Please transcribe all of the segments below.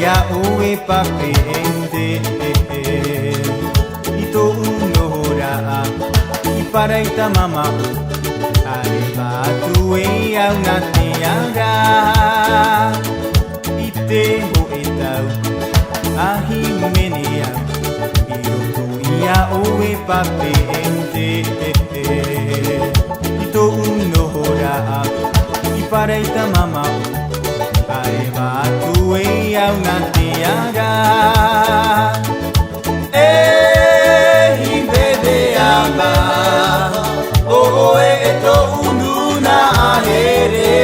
Ya uwe papeende ito unora iparaita mama areba tuwe au natiara ite ho etau ahi menea ito ya uwe papeende ito unora iparaita mama areba tuwe au natiara bebe aba o eto ununa ahere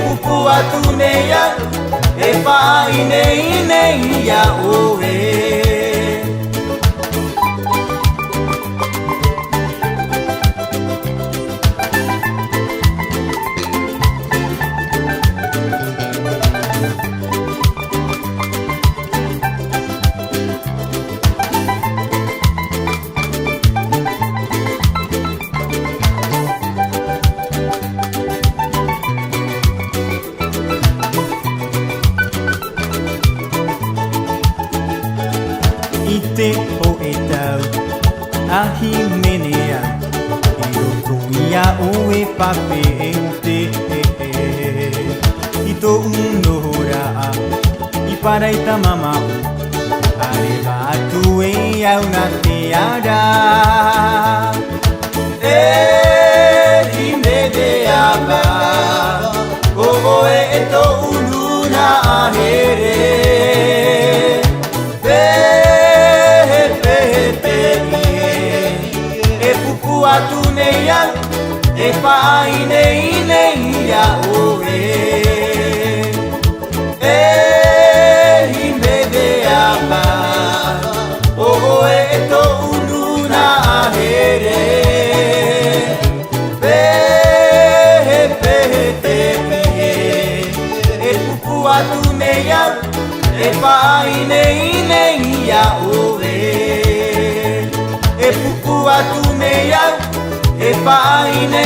pupu atuneya pa ine ya oe ite o etau ahi menea ito ia oe papeente ito unora iparaita mama areba tuwe au natiara himede aba oe eto ununa ahere atuneya pa ine ya oe himede aba oe eto ununa ahere pupu atuneya pa ine ya oe pupu atuneya pa ine